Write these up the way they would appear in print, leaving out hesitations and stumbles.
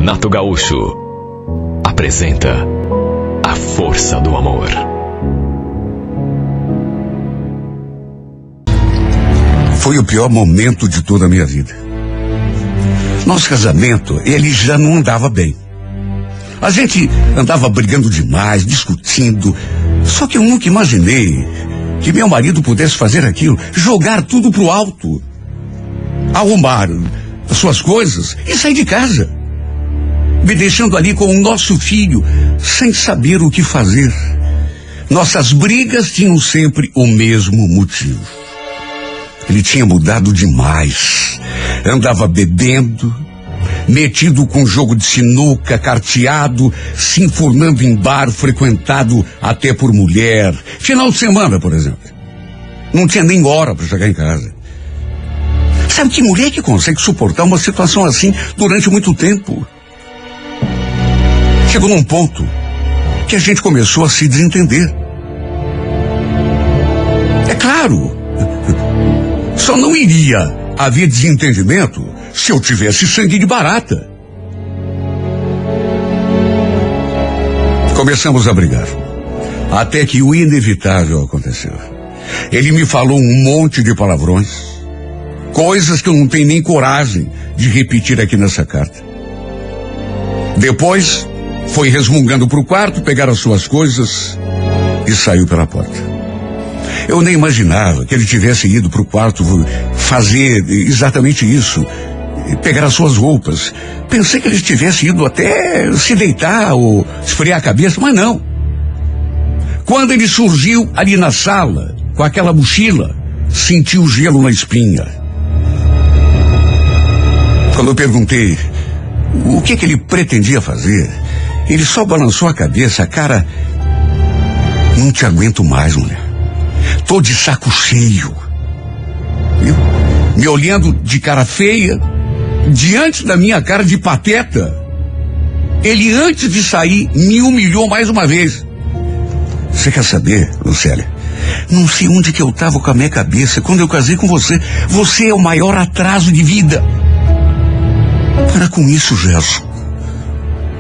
Renato Gaúcho apresenta A Força do Amor. Foi o pior momento de toda a minha vida. Nosso casamento, ele já não andava bem. A gente andava brigando demais, discutindo. Só que eu nunca imaginei que meu marido pudesse fazer aquilo, jogar tudo pro alto, arrumar as suas coisas e sair de casa, me deixando ali com o nosso filho, sem saber o que fazer. Nossas brigas tinham sempre o mesmo motivo. Ele tinha mudado demais. Andava bebendo, metido com jogo de sinuca, carteado, se enfurnando em bar, frequentado até por mulher. Final de semana, por exemplo. Não tinha nem hora para chegar em casa. Sabe que mulher que consegue suportar uma situação assim durante muito tempo? Chegou num ponto que a gente começou a se desentender. É claro, só não iria haver desentendimento se eu tivesse sangue de barata. Começamos a brigar, até que o inevitável aconteceu. Ele me falou um monte de palavrões, coisas que eu não tenho nem coragem de repetir aqui nessa carta. Depois, foi resmungando para o quarto, pegar as suas coisas e saiu pela porta. Eu nem imaginava que ele tivesse ido para o quarto fazer exatamente isso, pegar as suas roupas. Pensei que ele tivesse ido até se deitar ou esfriar a cabeça, mas não. Quando ele surgiu ali na sala, com aquela mochila, senti o gelo na espinha. Quando eu perguntei o que ele pretendia fazer, ele só balançou a cabeça. Cara, não te aguento mais, mulher. Tô de saco cheio. Viu? Me olhando de cara feia, diante da minha cara de pateta. Ele, antes de sair, me humilhou mais uma vez. Você quer saber, Lucélia? Não sei onde que eu tava com a minha cabeça quando eu casei com você. Você é o maior atraso de vida. Para com isso, Gerson.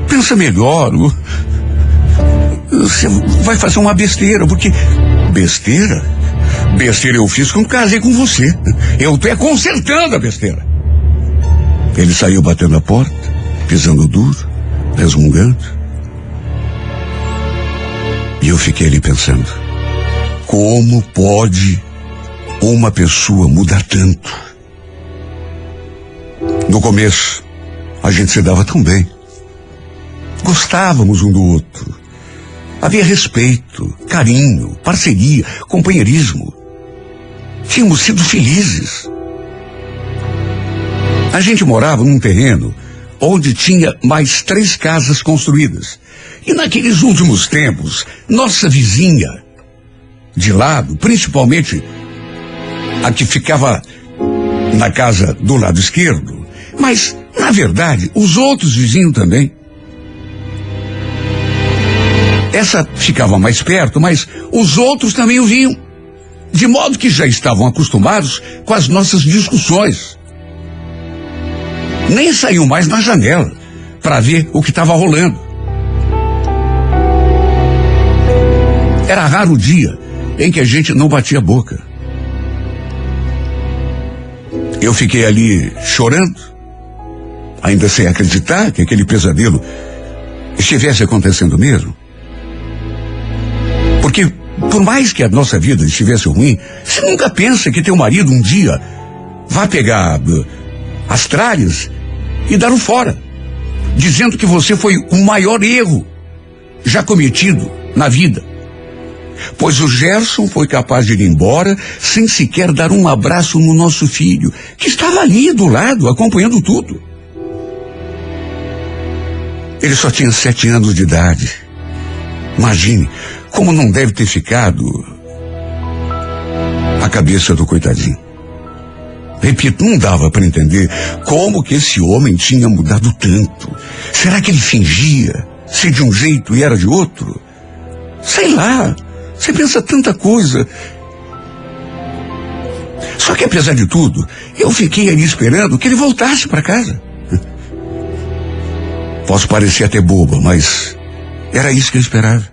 Pensa melhor. Você vai fazer uma besteira, porque... Besteira? Besteira eu fiz quando casei com você. Eu tô consertando a besteira. Ele saiu batendo a porta, pisando duro, resmungando. E eu fiquei ali pensando, como pode uma pessoa mudar tanto? No começo, a gente se dava tão bem. Gostávamos um do outro. Havia respeito, carinho, parceria, companheirismo. Tínhamos sido felizes. A gente morava num terreno onde tinha mais 3 casas construídas. E naqueles últimos tempos, nossa vizinha de lado, principalmente a que ficava na casa do lado esquerdo, mas, na verdade, os outros vizinhos também. Essa ficava mais perto, mas os outros também o viam. De modo que já estavam acostumados com as nossas discussões. Nem saíam mais na janela para ver o que estava rolando. Era raro o dia em que a gente não batia a boca. Eu fiquei ali chorando, ainda sem acreditar que aquele pesadelo estivesse acontecendo mesmo. Porque, por mais que a nossa vida estivesse ruim, você nunca pensa que teu marido um dia vai pegar as tralhas e dar um fora, dizendo que você foi o maior erro já cometido na vida. Pois o Gerson foi capaz de ir embora sem sequer dar um abraço no nosso filho, que estava ali do lado, acompanhando tudo. Ele só tinha 7 anos de idade. Imagine como não deve ter ficado a cabeça do coitadinho. Repito, não dava para entender como que esse homem tinha mudado tanto. Será que ele fingia ser de um jeito e era de outro? Sei lá, você pensa tanta coisa. Só que apesar de tudo, eu fiquei ali esperando que ele voltasse para casa. Posso parecer até boba, mas era isso que eu esperava.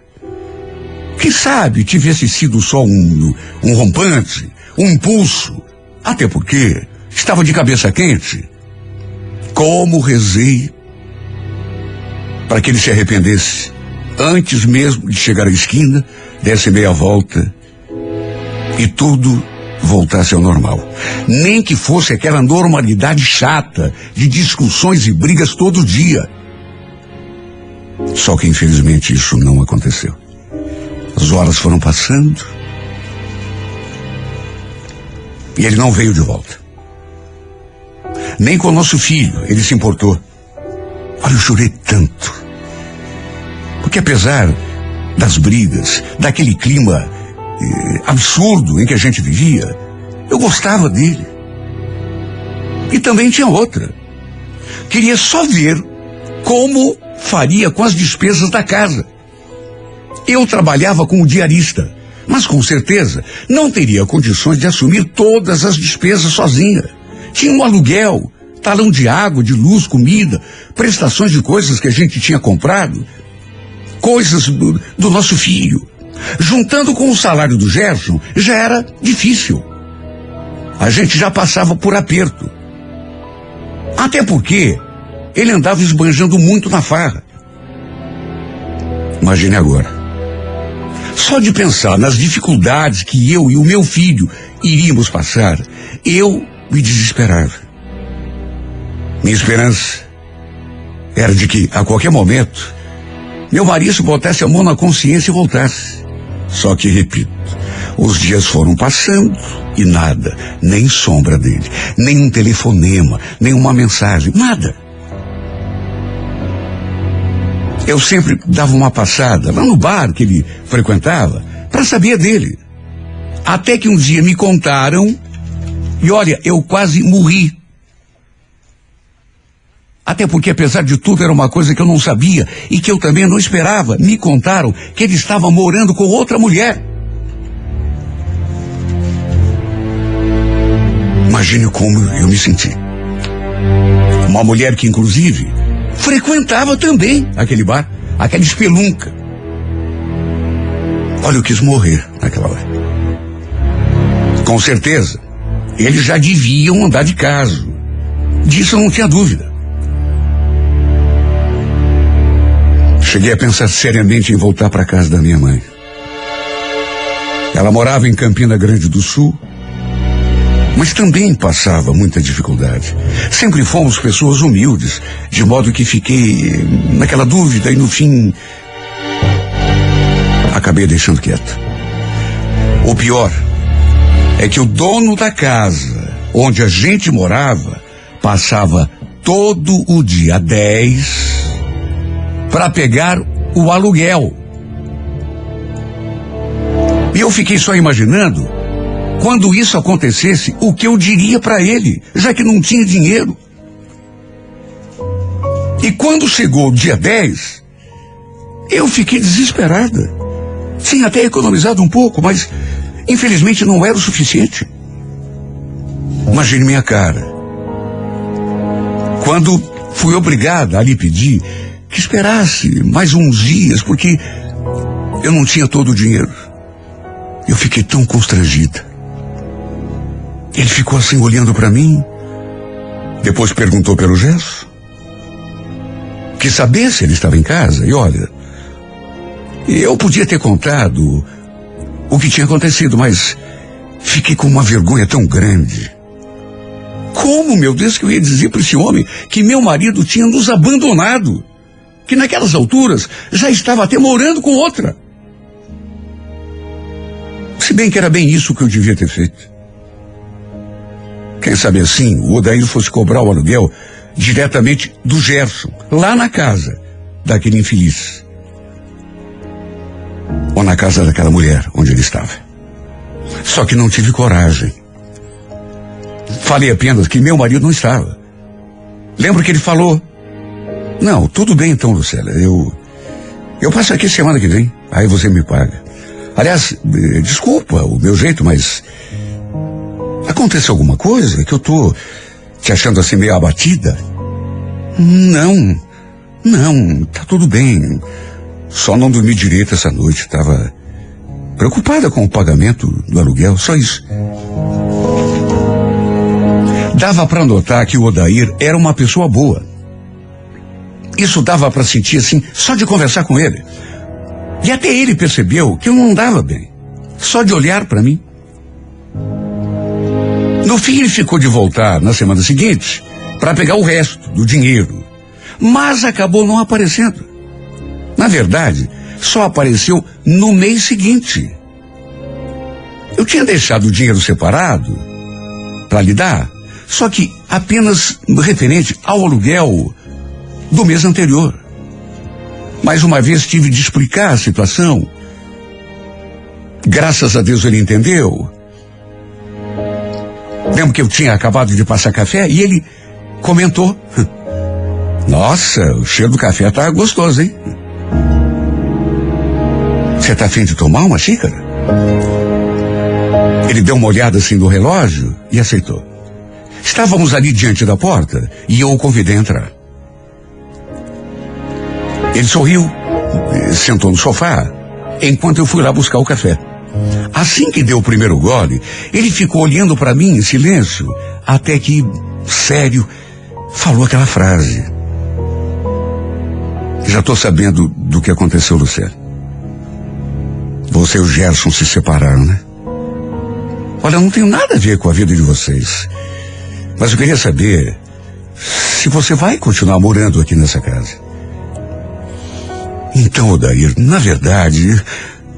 Quem sabe tivesse sido só um rompante, um impulso. Até porque estava de cabeça quente. Como rezei para que ele se arrependesse antes mesmo de chegar à esquina, desse meia volta e tudo voltasse ao normal. Nem que fosse aquela normalidade chata de discussões e brigas todo dia. Só que infelizmente isso não aconteceu. As horas foram passando e ele não veio de volta. Nem com o nosso filho ele se importou. Olha, eu chorei tanto. Porque apesar das brigas, daquele clima absurdo em que a gente vivia, eu gostava dele. E também tinha outra. Queria só ver como faria com as despesas da casa. Eu trabalhava como diarista, mas com certeza não teria condições de assumir todas as despesas sozinha. Tinha um aluguel, talão de água, de luz, comida, prestações de coisas que a gente tinha comprado, coisas do nosso filho. Juntando com o salário do Gerson, já era difícil. A gente já passava por aperto. Até porque ele andava esbanjando muito na farra. Imagine agora. Só de pensar nas dificuldades que eu e o meu filho iríamos passar, eu me desesperava. Minha esperança era de que, a qualquer momento, meu marido botasse a mão na consciência e voltasse. Só que, repito, os dias foram passando e nada, nem sombra dele, nem um telefonema, nem uma mensagem, nada. Eu sempre dava uma passada lá no bar que ele frequentava para saber dele. Até que um dia me contaram e olha, eu quase morri. Até porque, apesar de tudo, era uma coisa que eu não sabia e que eu também não esperava. Me contaram que ele estava morando com outra mulher. Imagine como eu me senti. Uma mulher que, inclusive, frequentava também aquele bar, aquela espelunca. Olha, eu quis morrer naquela hora. Com certeza, eles já deviam andar de caso. Disso eu não tinha dúvida. Cheguei a pensar seriamente em voltar para casa da minha mãe. Ela morava em Campina Grande do Sul, mas também passava muita dificuldade. Sempre fomos pessoas humildes, de modo que fiquei naquela dúvida e no fim acabei deixando quieto. O pior é que o dono da casa onde a gente morava passava todo o dia 10 para pegar o aluguel. E eu fiquei só imaginando, quando isso acontecesse, o que eu diria para ele, já que não tinha dinheiro. E quando chegou o dia 10, eu fiquei desesperada. Tinha até economizado um pouco, mas infelizmente não era o suficiente. Imagine minha cara quando fui obrigada a lhe pedir que esperasse mais uns dias, porque eu não tinha todo o dinheiro. Eu fiquei tão constrangida. Ele ficou assim olhando para mim, depois perguntou pelo Gerson, quis saber se ele estava em casa, e olha, eu podia ter contado o que tinha acontecido, mas fiquei com uma vergonha tão grande. Como, meu Deus, que eu ia dizer para esse homem que meu marido tinha nos abandonado? Que naquelas alturas já estava até morando com outra. Se bem que era bem isso que eu devia ter feito. Quem sabe assim, o Odair fosse cobrar o aluguel diretamente do Gerson, lá na casa daquele infeliz. Ou na casa daquela mulher onde ele estava. Só que não tive coragem. Falei apenas que meu marido não estava. Lembro que ele falou: não, tudo bem então, Lucélia, eu passo aqui semana que vem, aí você me paga. Aliás, desculpa o meu jeito, mas aconteceu alguma coisa que eu tô te achando assim meio abatida? Não, Não, tá tudo bem. Só não dormi direito essa noite. Tava preocupada com o pagamento do aluguel, só isso. Dava para notar que o Odair era uma pessoa boa. Isso dava para sentir assim, só de conversar com ele. E até ele percebeu que eu não andava bem, só de olhar para mim. No fim, ele ficou de voltar na semana seguinte para pegar o resto do dinheiro, mas acabou não aparecendo. Na verdade, só apareceu no mês seguinte. Eu tinha deixado o dinheiro separado para lhe dar, só que apenas referente ao aluguel do mês anterior. Mais uma vez tive de explicar a situação. Graças a Deus ele entendeu. Lembro que eu tinha acabado de passar café e ele comentou: nossa, o cheiro do café tá gostoso, hein? Você tá afim de tomar uma xícara? Ele deu uma olhada assim no relógio e aceitou. Estávamos ali diante da porta e eu o convidei a entrar. Ele sorriu, sentou no sofá, enquanto eu fui lá buscar o café. Assim que deu o primeiro gole, ele ficou olhando para mim em silêncio, até que, sério, falou aquela frase. Já estou sabendo do que aconteceu, Lucélia. Você e o Gerson se separaram, né? Olha, eu não tenho nada a ver com a vida de vocês. Mas eu queria saber se você vai continuar morando aqui nessa casa. Então, Odair, na verdade,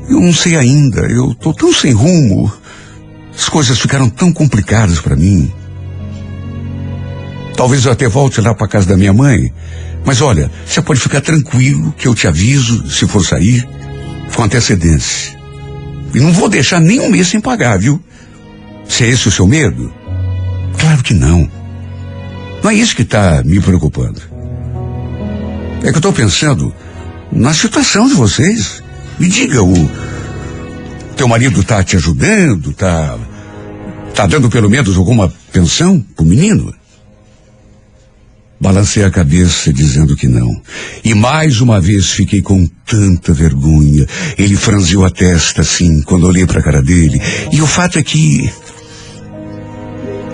eu não sei ainda. Eu tô tão sem rumo. As coisas ficaram tão complicadas para mim. Talvez eu até volte lá para casa da minha mãe. Mas olha, você pode ficar tranquilo que eu te aviso se for sair com antecedência. E não vou deixar nem um mês sem pagar, viu? Se é esse o seu medo? Claro que não. Não é isso que está me preocupando. É que eu estou pensando na situação de vocês. Me diga, o teu marido está te ajudando? Tá dando pelo menos alguma pensão pro menino? Balancei a cabeça dizendo que não. E mais uma vez fiquei com tanta vergonha. Ele franziu a testa assim quando olhei para a cara dele. E o fato é que,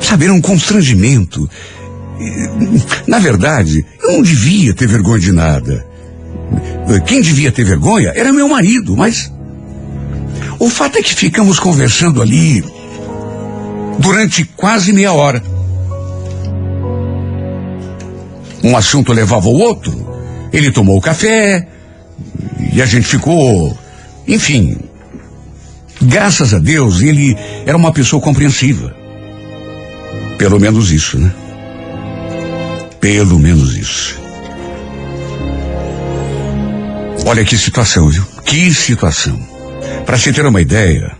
sabe, era um constrangimento. Na verdade, eu não devia ter vergonha de nada. Quem devia ter vergonha era meu marido, mas o fato é que ficamos conversando ali durante quase meia hora. Um assunto levava ao outro. Ele tomou o café e a gente ficou, enfim, graças a Deus, ele era uma pessoa compreensiva. Pelo menos isso, né? Pelo menos isso. Olha que situação, viu? Que situação. Para se ter uma ideia,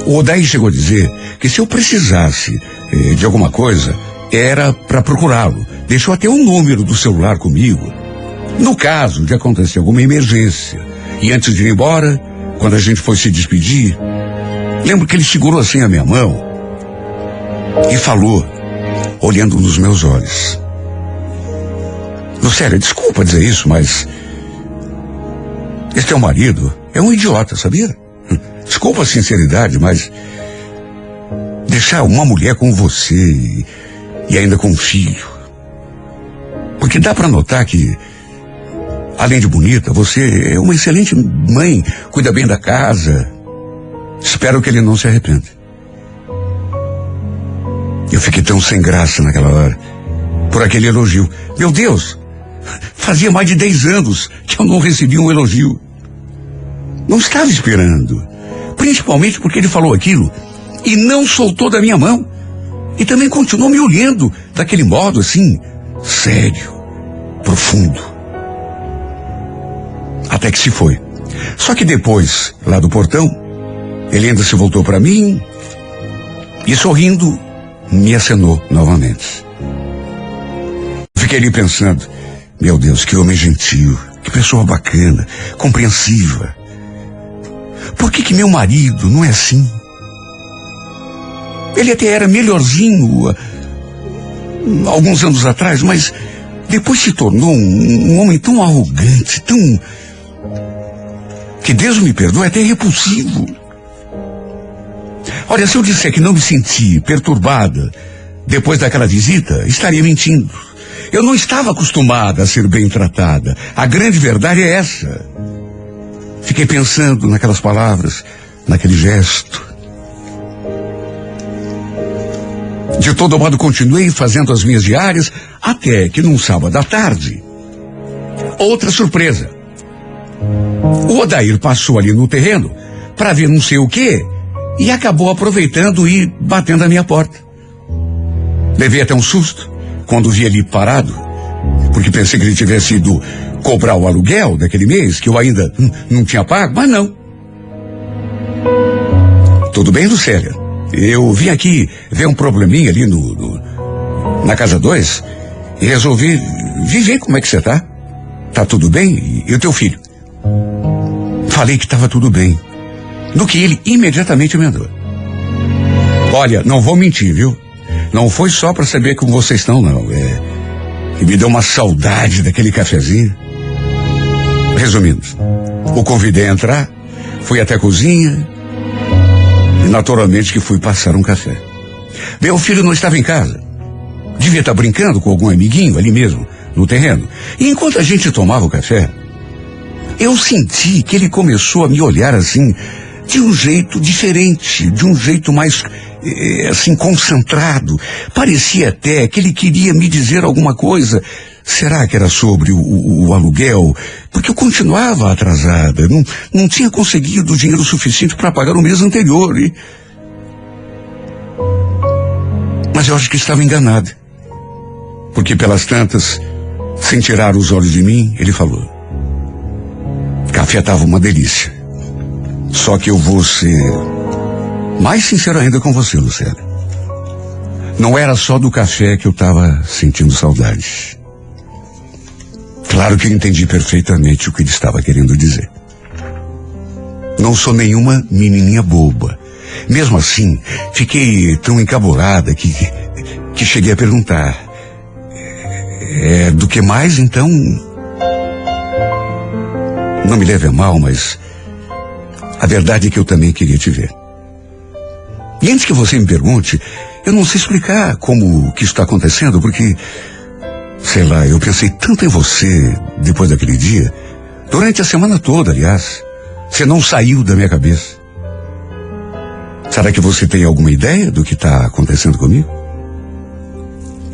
o Odair chegou a dizer que se eu precisasse de alguma coisa, era para procurá-lo. Deixou até um número do celular comigo. No caso de acontecer alguma emergência. E antes de ir embora, quando a gente foi se despedir, lembro que ele segurou assim a minha mão e falou, olhando nos meus olhos: Lucélia, desculpa dizer isso, mas esse teu marido é um idiota, sabia? Desculpa a sinceridade, mas deixar uma mulher com você e ainda com um filho. Porque dá para notar que, além de bonita, você é uma excelente mãe, cuida bem da casa. Espero que ele não se arrependa. Eu fiquei tão sem graça naquela hora, por aquele elogio. Meu Deus, fazia mais de 10 anos que eu não recebia um elogio. Não estava esperando. Principalmente porque ele falou aquilo e não soltou da minha mão. E também continuou me olhando daquele modo assim, sério, profundo. Até que se foi. Só que depois, lá do portão, ele ainda se voltou para mim e, sorrindo, me acenou novamente. Fiquei ali pensando, meu Deus, que homem gentil, que pessoa bacana, compreensiva. Por que meu marido não é assim? Ele até era melhorzinho alguns anos atrás, mas depois se tornou um homem tão arrogante, que Deus me perdoe, até repulsivo. Olha, se eu disser que não me senti perturbada depois daquela visita, estaria mentindo. Eu não estava acostumada a ser bem tratada. A grande verdade é essa. Fiquei pensando naquelas palavras, naquele gesto. De todo modo, continuei fazendo as minhas diárias, até que num sábado à tarde, outra surpresa. O Odair passou ali no terreno para ver não sei o quê e acabou aproveitando e batendo a minha porta. Levei até um susto quando vi ele parado, porque pensei que ele tivesse ido cobrar o aluguel daquele mês, que eu ainda não tinha pago, mas não. Tudo bem, Lucélia? Eu vim aqui ver um probleminha ali na casa 2 e resolvi ver como é que você tá. Tá tudo bem? E o teu filho? Falei que estava tudo bem. No que ele imediatamente emendou: olha, não vou mentir, viu? Não foi só para saber como vocês estão, não. Que me deu uma saudade daquele cafezinho. Resumindo, o convidei a entrar, fui até a cozinha e naturalmente que fui passar um café. Meu filho não estava em casa. Devia estar brincando com algum amiguinho ali mesmo, no terreno. E enquanto a gente tomava o café, eu senti que ele começou a me olhar assim, de um jeito diferente, de um jeito mais, assim, concentrado. Parecia até que ele queria me dizer alguma coisa. Será que era sobre o aluguel? Porque eu continuava atrasada, não tinha conseguido dinheiro suficiente para pagar o mês anterior. Mas eu acho que estava enganada. Porque pelas tantas, sem tirar os olhos de mim, ele falou: café estava uma delícia. Só que eu vou ser mais sincero ainda com você, Lucélia. Não era só do café que eu estava sentindo saudade. Claro que eu entendi perfeitamente o que ele estava querendo dizer. Não sou nenhuma menininha boba. Mesmo assim, fiquei tão encabulada que cheguei a perguntar: do que mais, então? Não me leve a mal, mas a verdade é que eu também queria te ver. E antes que você me pergunte, eu não sei explicar como que isso está acontecendo, porque, sei lá, eu pensei tanto em você depois daquele dia, durante a semana toda, aliás. Você não saiu da minha cabeça. Será que você tem alguma ideia do que está acontecendo comigo?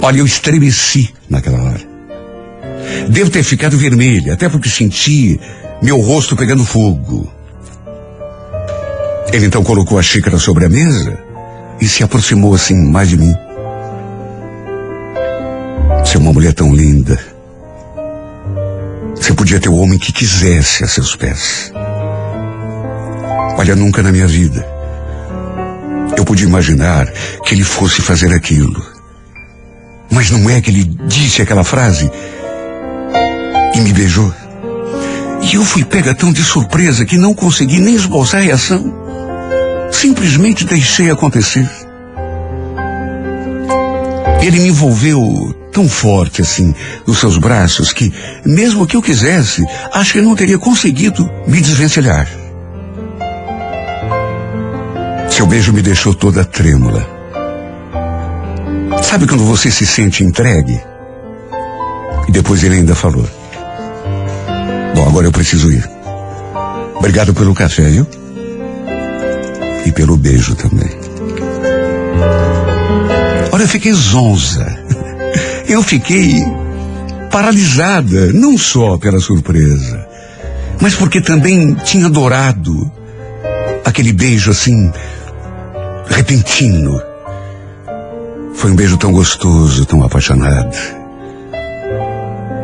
Olha, eu estremeci naquela hora. Devo ter ficado vermelha, até porque senti meu rosto pegando fogo. Ele então colocou a xícara sobre a mesa e se aproximou assim mais de mim. Você é uma mulher tão linda. Você podia ter o homem que quisesse a seus pés. Olha, nunca na minha vida eu podia imaginar que ele fosse fazer aquilo. Mas não é que ele disse aquela frase e me beijou? E eu fui pega tão de surpresa que não consegui nem esboçar a reação. Simplesmente deixei acontecer. Ele me envolveu tão forte assim nos seus braços que, mesmo que eu quisesse, acho que não teria conseguido me desvencilhar. Seu beijo me deixou toda trêmula. Sabe quando você se sente entregue? E depois ele ainda falou: bom, agora eu preciso ir. Obrigado pelo café, viu? E pelo beijo também. Olha, eu fiquei zonza. Eu fiquei paralisada, não só pela surpresa, mas porque também tinha adorado aquele beijo assim, repentino. Foi um beijo tão gostoso, tão apaixonado.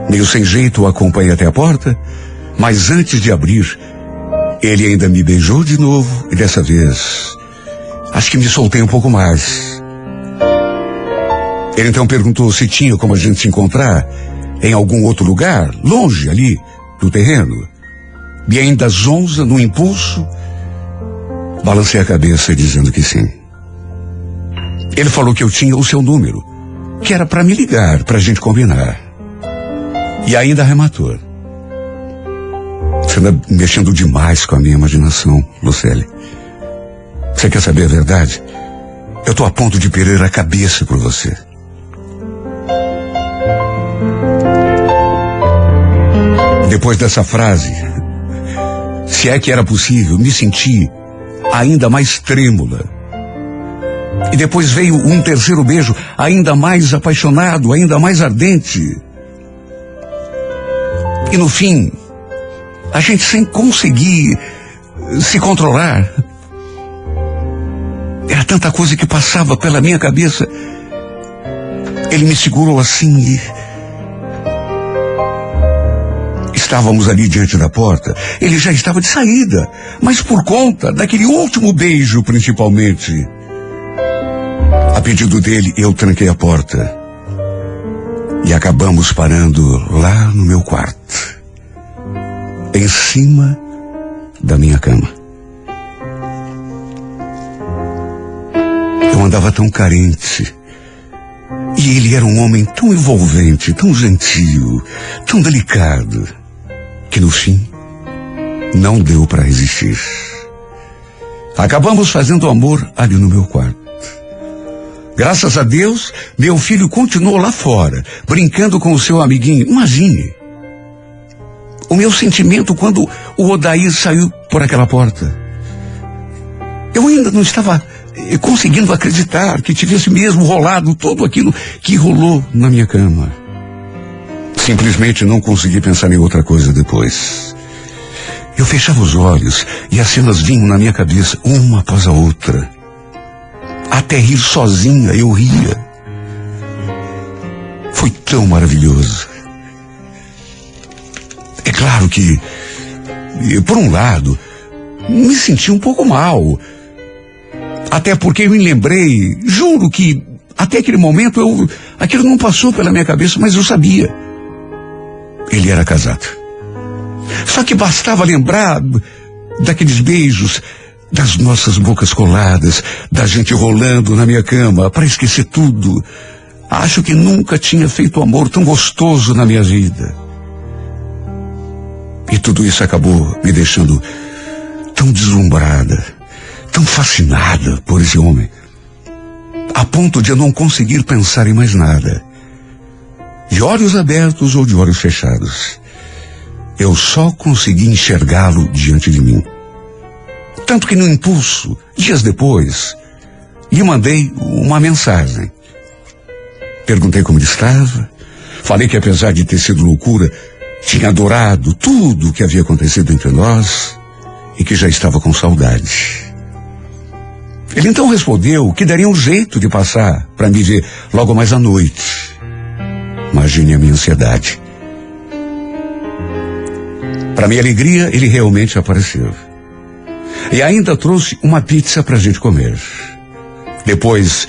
Meio sem jeito, o acompanhei até a porta, mas antes de abrir, ele ainda me beijou de novo, e dessa vez, acho que me soltei um pouco mais. Ele então perguntou se tinha como a gente se encontrar em algum outro lugar, longe ali do terreno. E ainda zonza, no impulso, balancei a cabeça dizendo que sim. Ele falou que eu tinha o seu número, que era para me ligar, para a gente combinar. E ainda arrematou. Você anda mexendo demais com a minha imaginação, Lucélia. Você quer saber a verdade? Eu tô a ponto de perder a cabeça por você. Depois dessa frase, se é que era possível, me senti ainda mais trêmula. E depois veio um terceiro beijo, ainda mais apaixonado, ainda mais ardente. E no fim, a gente sem conseguir se controlar. Era tanta coisa que passava pela minha cabeça. Ele me segurou assim e... Estávamos ali diante da porta. Ele já estava de saída, mas por conta daquele último beijo, principalmente. A pedido dele, eu tranquei a porta. E acabamos parando lá no meu quarto, em cima da minha cama. Eu andava tão carente. E ele era um homem tão envolvente, tão gentil, tão delicado, que no fim não deu para resistir. Acabamos fazendo amor ali no meu quarto. Graças a Deus, meu filho continuou lá fora, brincando com o seu amiguinho. Imagine o meu sentimento quando o Odair saiu por aquela porta. Eu ainda não estava conseguindo acreditar que tivesse mesmo rolado tudo aquilo que rolou na minha cama. Simplesmente não consegui pensar em outra coisa depois. Eu fechava os olhos e as cenas vinham na minha cabeça, uma após a outra. Até rir sozinha eu ria. Foi tão maravilhoso. É claro que, por um lado, me senti um pouco mal. Até porque eu me lembrei, juro que até aquele momento aquilo não passou pela minha cabeça, mas eu sabia. Ele era casado. Só que bastava lembrar daqueles beijos, das nossas bocas coladas, da gente rolando na minha cama, para esquecer tudo. Acho que nunca tinha feito amor tão gostoso na minha vida. E tudo isso acabou me deixando tão deslumbrada, tão fascinada por esse homem, a ponto de eu não conseguir pensar em mais nada. De olhos abertos ou de olhos fechados, eu só consegui enxergá-lo diante de mim. Tanto que no impulso, dias depois, lhe mandei uma mensagem. Perguntei como ele estava, falei que apesar de ter sido loucura, tinha adorado tudo o que havia acontecido entre nós e que já estava com saudade. Ele então respondeu que daria um jeito de passar para me ver logo mais à noite. Imagine a minha ansiedade. Para minha alegria, ele realmente apareceu. E ainda trouxe uma pizza para a gente comer. Depois,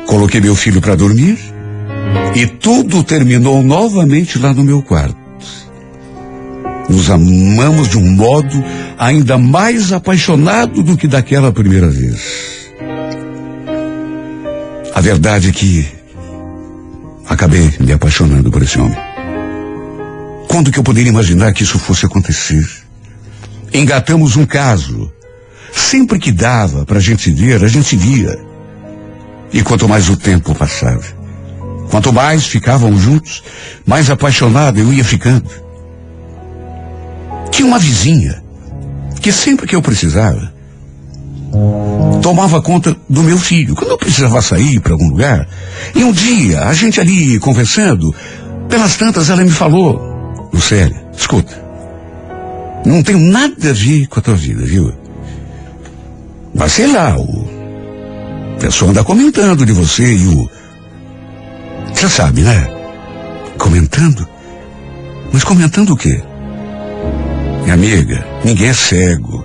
coloquei meu filho para dormir e tudo terminou novamente lá no meu quarto. Nos amamos de um modo ainda mais apaixonado do que daquela primeira vez. A verdade é que acabei me apaixonando por esse homem. Quando que eu poderia imaginar que isso fosse acontecer? Engatamos um caso. Sempre que dava pra gente se ver, a gente se via. E quanto mais o tempo passava, quanto mais ficávamos juntos, mais apaixonado eu ia ficando. Tinha uma vizinha que sempre que eu precisava, tomava conta do meu filho. Quando eu precisava sair para algum lugar, e um dia, a gente ali conversando, pelas tantas ela me falou: Lucélia, escuta, não tenho nada a ver com a tua vida, viu? Mas sei lá, o pessoal anda comentando de você e o... Você sabe, né? Comentando? Mas comentando o quê? Minha amiga, ninguém é cego.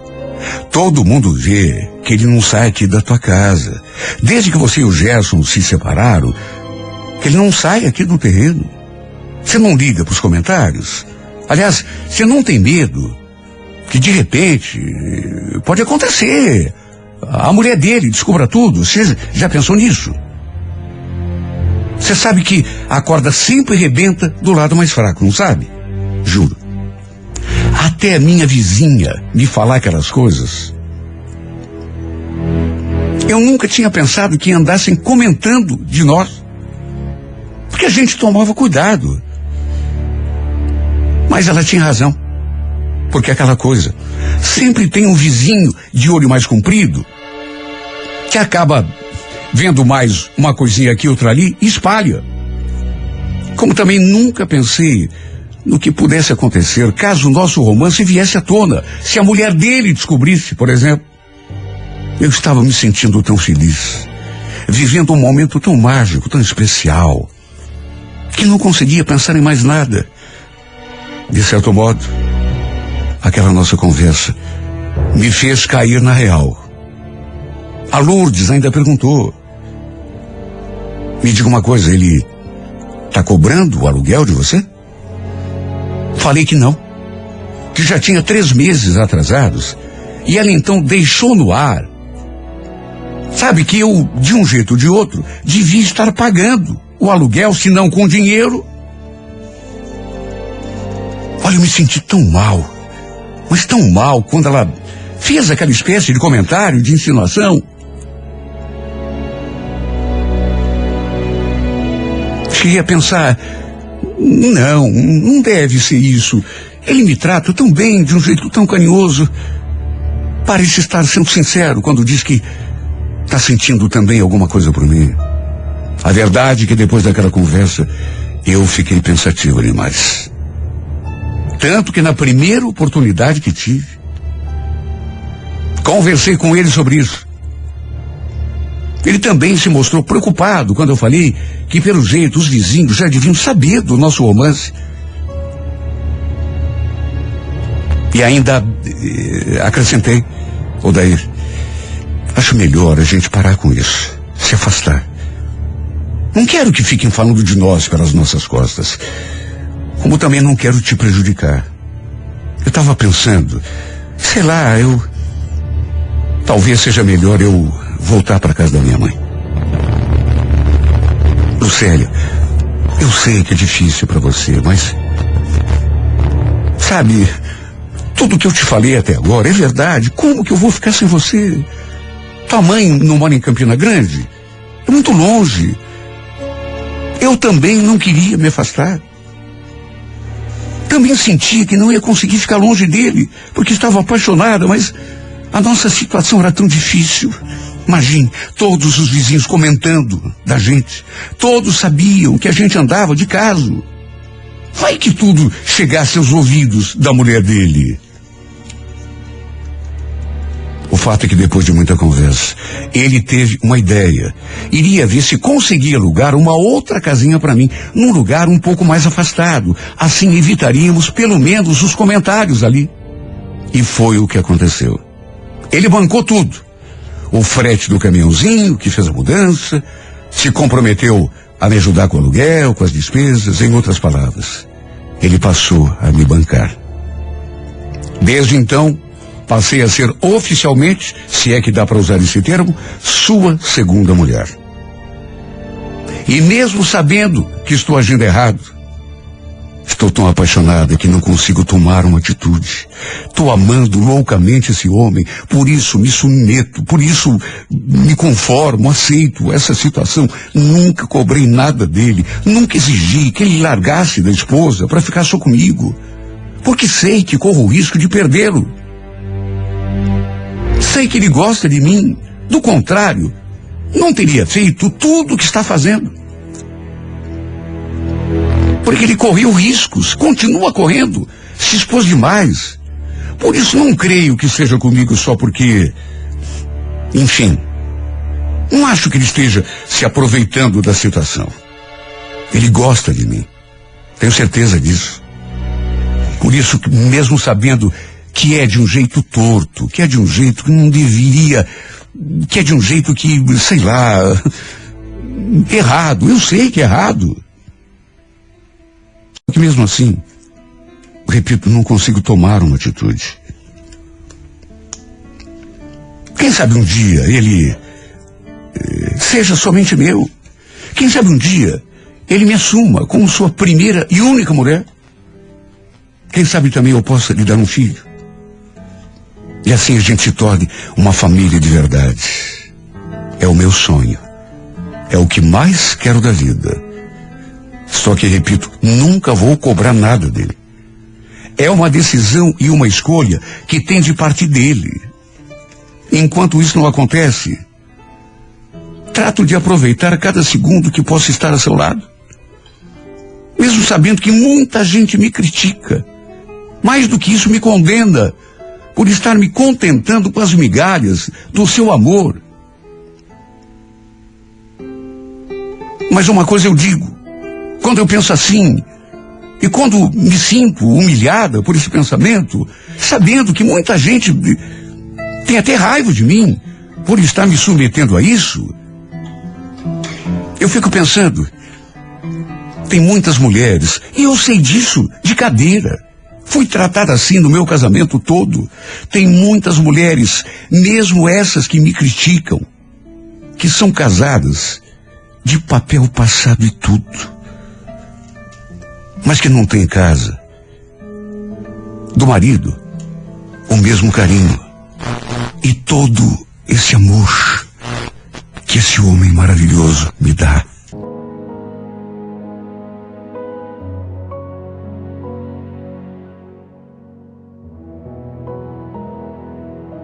Todo mundo vê que ele não sai aqui da tua casa. Desde que você e o Gerson se separaram, que ele não sai aqui do terreno. Você não liga para os comentários? Aliás, você não tem medo que de repente pode acontecer, a mulher dele descubra tudo? Você já pensou nisso? Você sabe que a corda sempre rebenta do lado mais fraco, não sabe? Juro. Até a minha vizinha me falar aquelas coisas. Eu nunca tinha pensado que andassem comentando de nós. Porque a gente tomava cuidado. Mas ela tinha razão. Porque aquela coisa, sempre tem um vizinho de olho mais comprido que acaba vendo mais uma coisinha aqui, outra ali, e espalha. Como também nunca pensei no que pudesse acontecer caso o nosso romance viesse à tona, se a mulher dele descobrisse, por exemplo. Eu estava me sentindo tão feliz, vivendo um momento tão mágico, tão especial, que não conseguia pensar em mais nada. De certo modo, aquela nossa conversa me fez cair na real. A Lourdes ainda perguntou: me diga uma coisa, ele está cobrando o aluguel de você? Falei que não, que já tinha 3 meses atrasados, e ela então deixou no ar. Sabe que eu, de um jeito ou de outro, devia estar pagando o aluguel, se não com dinheiro. Olha, eu me senti tão mal, mas tão mal, quando ela fez aquela espécie de comentário, de insinuação. Cheguei a pensar, não deve ser isso. Ele me trata tão bem, de um jeito tão carinhoso. Parece estar sendo sincero quando diz que está sentindo também alguma coisa por mim. A verdade é que depois daquela conversa, eu fiquei pensativo demais. Tanto que na primeira oportunidade que tive, conversei com ele sobre isso. Ele também se mostrou preocupado quando eu falei que, pelo jeito, os vizinhos já deviam saber do nosso romance. E ainda acrescentei: Odair, acho melhor a gente parar com isso, se afastar. Não quero que fiquem falando de nós pelas nossas costas, como também não quero te prejudicar. Eu estava pensando, sei lá, talvez seja melhor eu voltar para casa da minha mãe. Lucélia, eu sei que é difícil para você, mas sabe, tudo que eu te falei até agora é verdade. Como que eu vou ficar sem você? Tua mãe não mora em Campina Grande? É muito longe. Eu também não queria me afastar. Também sentia que não ia conseguir ficar longe dele, porque estava apaixonada, mas a nossa situação era tão difícil. Imagine, todos os vizinhos comentando da gente. Todos sabiam que a gente andava de caso. Vai que tudo chegasse aos ouvidos da mulher dele. O fato é que depois de muita conversa, ele teve uma ideia. Iria ver se conseguia alugar uma outra casinha para mim, num lugar um pouco mais afastado. Assim evitaríamos pelo menos os comentários ali. E foi o que aconteceu. Ele bancou tudo. O frete do caminhãozinho, que fez a mudança, se comprometeu a me ajudar com o aluguel, com as despesas, em outras palavras. Ele passou a me bancar. Desde então, passei a ser oficialmente, se é que dá para usar esse termo, sua segunda mulher. E mesmo sabendo que estou agindo errado, estou tão apaixonada que não consigo tomar uma atitude. Estou amando loucamente esse homem, por isso me submeto, por isso me conformo, aceito essa situação. Nunca cobrei nada dele, nunca exigi que ele largasse da esposa para ficar só comigo, porque sei que corro o risco de perdê-lo. Sei que ele gosta de mim, do contrário, não teria feito tudo o que está fazendo. Porque ele correu riscos, continua correndo, se expôs demais. Por isso não creio que seja comigo só porque, enfim, não acho que ele esteja se aproveitando da situação. Ele gosta de mim, tenho certeza disso. Por isso, mesmo sabendo que é de um jeito torto, que é de um jeito que não deveria, que é de um jeito que, sei lá, errado, eu sei que é errado. Que mesmo assim, repito, não consigo tomar uma atitude. Quem sabe um dia ele seja somente meu. Quem sabe um dia ele me assuma como sua primeira e única mulher. Quem sabe também eu possa lhe dar um filho. E assim a gente se torne uma família de verdade. É o meu sonho. É o que mais quero da vida. Só que, repito, nunca vou cobrar nada dele. É uma decisão e uma escolha que tem de partir dele. Enquanto isso não acontece, trato de aproveitar cada segundo que posso estar a seu lado. Mesmo sabendo que muita gente me critica. Mais do que isso, me condena por estar me contentando com as migalhas do seu amor. Mas uma coisa eu digo, quando eu penso assim, e quando me sinto humilhada por esse pensamento, sabendo que muita gente tem até raiva de mim por estar me submetendo a isso, eu fico pensando, tem muitas mulheres, e eu sei disso de cadeira. Fui tratada assim no meu casamento todo. Tem muitas mulheres, mesmo essas que me criticam, que são casadas de papel passado e tudo, mas que não têm em casa do marido o mesmo carinho e todo esse amor que esse homem maravilhoso me dá.